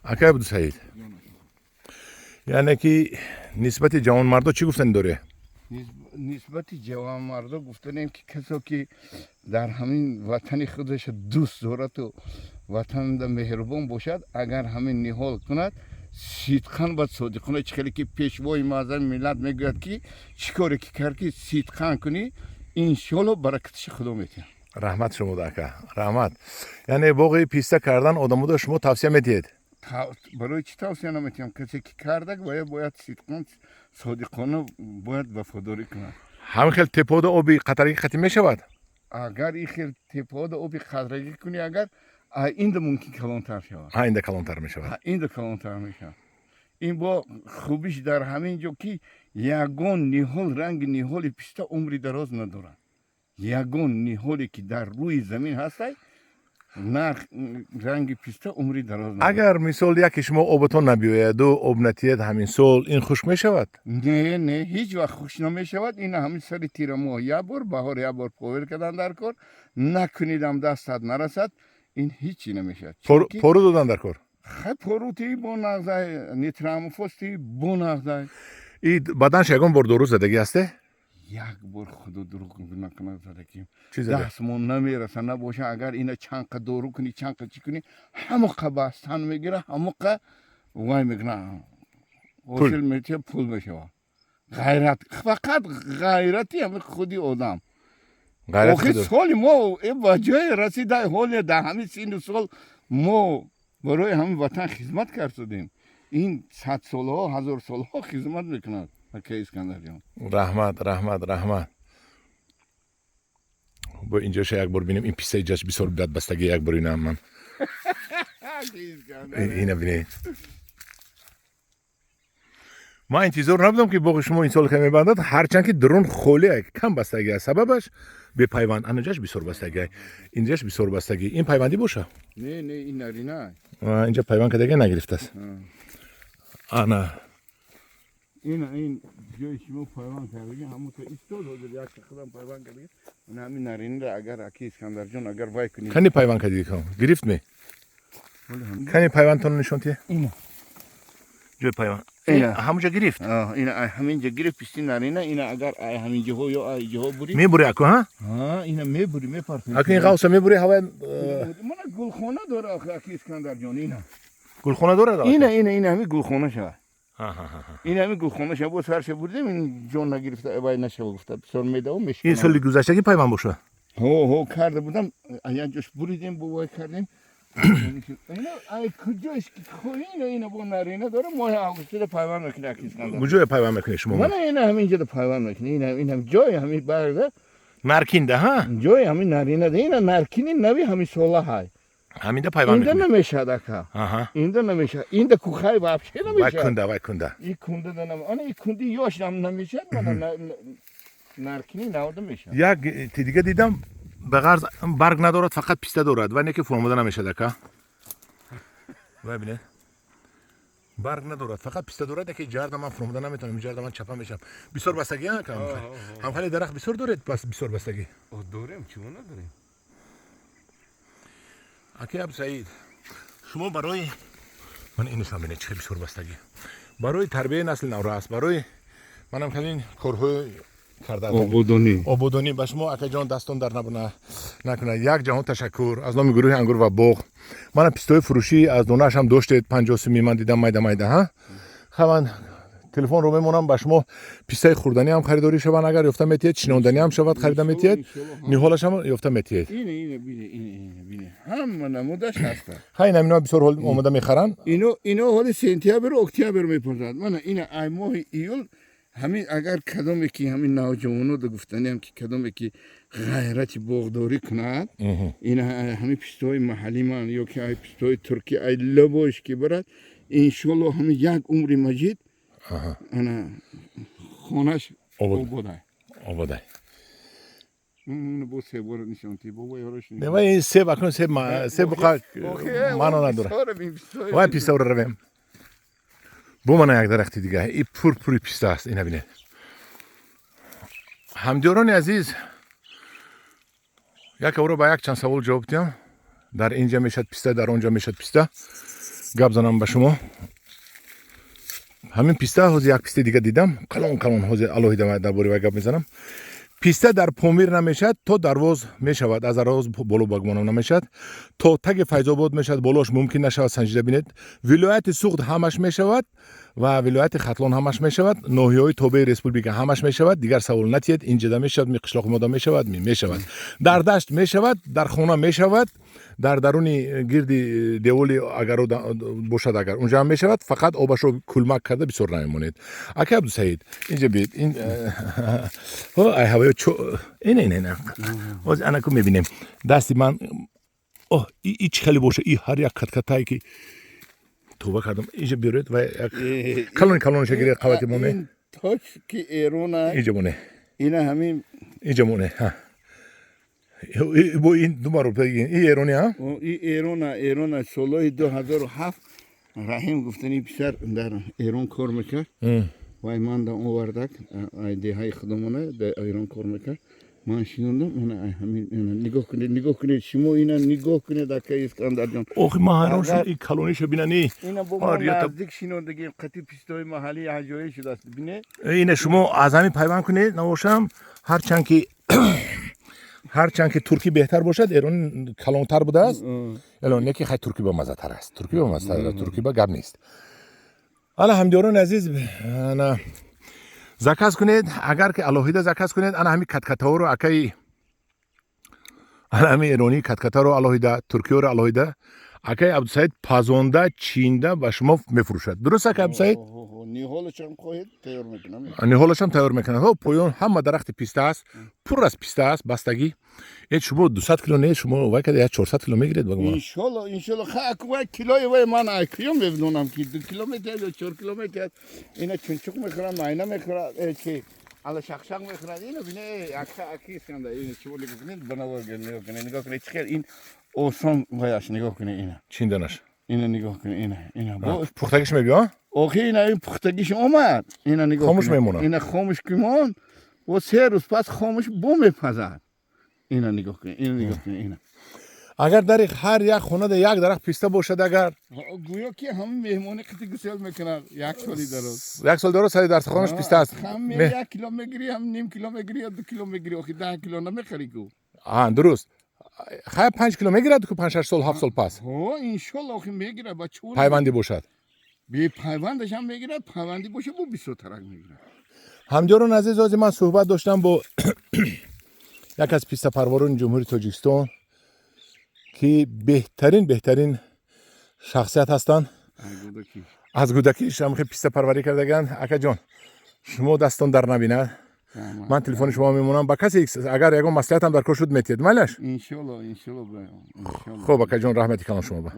اکه عبد سعید یعنی که نسبت جوان مردا چی گفتن داره؟ نسبت جوان مردا گفتنیم که کسی که در همین وطن خودش دوست دارد و وطن دا مهربان باشد اگر همین نهال کند صدقاً باید صادقانه چخیلی که پیشوای معظم ملت میگوید که چیکاری که کردی صدقاً کنی انشالله برکتش خدا میتونه. رحمت شما دکه رحمت. یعنی واقعی پیسته کردن آدمو دا شما توصیه میدید؟ برای چی توصیه نمیتونم؟ کسی که کرده باید صدقاً صادقانه باید وفاداری کند. همین خیلی تپاد آبی قطرگی ختم میشود؟ اگر این خیلی تپاد آبی قطرگی کنی اگر اینده ممکن کلانتر شود. اینده کلانتر میشود. اینده کلانتر میشود. این با خوبیش در همین جا که یگان نهال رنگ نهال پیسته عمری دراز ندارن. یگان نهالی که در روی زمین هسته رنگ پیسته عمری دراز ندارن. اگر مثال یکی شما آبتون نبیاید و آب نتیید همین سال این خشک میشود؟ نه هیچ وقت خشک نمیشود. این همین سر تیر ماه یک بار بهار یک بار پاور کردن در کار نکنیدم دستت نرسد این هیچی نمیشد. پارو دادن در کار؟ خیلی پاروتی با نغزه نیتراموفوستی با نغزه. این بدنش یکان بار دو روز زدگی هسته؟ یک بار خدا دروغ نکنه زدگی. چی زده؟ دستمون نمیرسه نباشه اگر اینا چنق دورو کنی چنق چی کنی هموقع بستن میگیره هموقع وای میگنه وصل میشه پول میشه. غیرت فقط غیرتی همه خودی آدم. آخه سال ما به جای رسیده حال در همین سین سال ما برای همین وطن خدمت کردیم. این 100 سالها 1000 سالها خدمت میکند. که اسکندر جان رحمت با اینجاش یک بار بینیم این پیسه جاش بسیار بد بستگی یک بار اینم من اینه بینید ما انتظار نبودم که باقی شما این سال که میبندد هرچند که درون خوله کم بستگی است سببش به پیوند انجاش بسیار بستگی اینجاش بسیار بستگی این پیوندی باشه نه این نرینه اینجا پیوند که دیگه نگرفته است انا این جای شما پیوند کردگی همون که ایستاد حاضر یک خودم پیوند کردگی اون همین نرینه را اگر اکی اسکندر جان اگر وای کنید کنی پیوند کردگی کنم گرفت می کنی پیوند تون نشون تیه اینه جای پیوند اینه همونجا گرفت اینه همینجا گرفت پیستی نرینه اینه اگر همینجا ها یا اینجا ها بری میبری اکو ها اینه میبری میپرسید اکو این قوسه میبری هوا من گلخانه داره اکی اسکندر جان اینه گلخانه داره اینه همین گلخانه شد این همین گلخانه شد با سرش بردیم این جان نگرفته ابای نشه گفته بسیار میده و میشه این سال گذشته کی پیوند باشه هو کرده بودم یک جاش بریدیم بوای کردیم اینا ای کجاش که خوینه اینا با نرینه داره ماه آگوست پیوند میکنه اکی اسکندر کجا پیوند میکنه شما من اینا همینجا پیوند میکنه این هم جای همین برده نرکینده ها جای همین نرینه ده اینا نرکینی نوی همین ساله های همینده پیوند اینده نمیشه دکا اینده نمیشه اینده کوخای وابشه نمیشه وای کنده این کنده دنم آن این کندی یاش نمیشه من نرکینی نورده میشه یک دیگه دیدم به غرض برگ ندارد فقط پیسته دارد و اینکه فرموده نمیشه دکا ببینید برگ ندارد فقط پیسته دارد که جرد من فرموده نمیتونم جرد من چپا میشم بسیار بستگی هم خیلی درخت بسیار دارد پس بسیار بستگی داریم چون نداریم اکی عبد سعید شما برای من اینو فهمیدم چه بسیار بستگی برای تربیت نسل نو است برای منم خیلی کارهای کرده آبادانی به شما اکی جان دستان در نکنه یک جهان تشکر از نام گروه انگور و باغ من پیستای فروشی از دونه‌اش هم داشتید 50 من دیدم میده ها خواهن تلفن رو میمونم به شما پیستای خوردنی هم خریداری شون اگر یافته میتید چینوندنی هم شود خرید میتید نهالش هم یافته میتید اینه بینه هم نمودش هست خیلی اینا بسیار حال اومده میخرن اینو حال سپتامبر و اکتبر میپرسند من اینه ای ماه ایول همین اگر کدومی که همین نوجوانو دو گفتنی هم که کدومی که غیرت باغداری کند این همین پیستای محلی من یا که ای پیستای ترکی ای لباش که برد انشالله همین یک عمر مجید انا خونش آباده اون بو سه بار نشونتی بابا یارش نه این سه بکن سه بقا منو نداره وای پیسته رو رویم بو من یک درختی دیگه این پوری پیسته است اینا بینید همدیاران عزیز یک رو با یک چند سوال جواب دیم در اینجا میشد پیسته در اونجا میشد پیسته گپ زنم به شما. همین پیسته حوز یک پیسته دیگه دیدم کلان حوز الهیده درباره و گپ میزنم. پیسته در پامیر نمیشد تا درواز میشود، از درواز بالا باگمان نمیشد تا تگ فیض‌آباد میشد، بالاش ممکن نشود سنجیده بینید. ولایت سوخت همش میشود و ولایت ختلان همش میشود، ناحیه‌های تابع ریسپوبلیکا همش میشود. دیگر سوال نتید اینجا میشود، می قشلاق مادا میشود، میشود در دشت میشود، در خانه میشود، در درونی گرد دیولی اگر باشد اگر اونجا هم میشود، فقط آبش رو کلمک کرده بسیار نمیمونید. اکی عبدالسعید اینجا بید این ای هوای این از انا کو میبینیم دستی من ایچ خیلی باشه ای هر یک کتکتایی که توبه کردم اینجا بیارید و کلون شگیری قوتی مونه این تاچ که ایرونه اینجا مونه اینا همین اینجا مونه ها با این دو مرو بگین این ایرانی ها این ایرونه سال 2007 رحیم گفتنی پسر در ایران کار میکرد وای من دا آوردک ایده خودمونه در ایران کار میکرد. من شنیدم من همین نگاه کنید شما اینا نگاه کنید که اسکندر جان اوه مهارانش این کلونیشو بیننی اینا با ما نزدیک شنیدگی قطعی پیستای محلی عجایب شده است بینه. اینه شما از همین پیوند کنید نوشم هرچند که ترکی بهتر باشد ایران کلانتر بوده است. الان یکی خیلی ترکی با مزه تر است، ترکی با گپ نیست. حالا همدیاران عزیز انا زکات کنید، اگر که الهیده زکات کنید انا همین کتکتا رو اکی انا همین ایرانی کتکتا رو الهیده، ترکی رو الهیده اکی عبدالسعید پازونده چینده و شما میفروشد. درسته که عبدالسعید؟ نیهالش هم خواهید تیار میکنم. نیهالش هم تیار میکنه. ها پایان همه درخت پیسته است، پر از پیسته است بستگی. این شما 200 کیلو نه شما وای که 400 کیلو میگیرید بگم. ان شاء الله خاک کیلوی وای من اکیوم بدونم که 2 کیلومتر یا 4 کیلومتر اینا چونچوک میخورم اینا میخورم چی حالا شخشق میخورن اینو ببینه اکی اسکنده این چه ولی کنید نگاه کنید چه این اوسان وایش نگاه کنید اینا چیندنش اینا نگاه کنید اینا پختگیش میگه اوکی اینا این پختگیش اومد اینا نگاه خاموش میمونه اینا خاموش کیمون و 3 روز پس خاموش بوم میپزد. اینا نگاه کنید اینا اگر در هر یک خانه در یک درخت پیسته باشد اگر گویا که هم مهمونی قطعی گسل میکنن یک سالی درست یک سال درست سری در خانهش پیسته است هم 1 کیلو میگیری هم نیم کیلو میگیری یا 2 کیلو میگیری آخه 10 کیلو نمیخری کو درست خیلی 5 کیلو میگیرد که 5 6 سال 7 سال پس ان شاء الله آخه میگیره با چون پیوندی باشد بی پیوندش هم میگیره پیوندی باشه با 20 ترک میگیره. همدیاران عزیز من صحبت داشتم با یک از پیسته پرواران جمهوری تاجیکستان که بهترین شخصیت هستند. از کودکیش هم پیسته پروری کردگان. اکا جان شما دستان در نبیند من تلفن شما میمونم با کسی اگر یگان مصلحت هم در کار شد میتید مالش ان شاء الله خب اکا جان رحمتی کنم شما با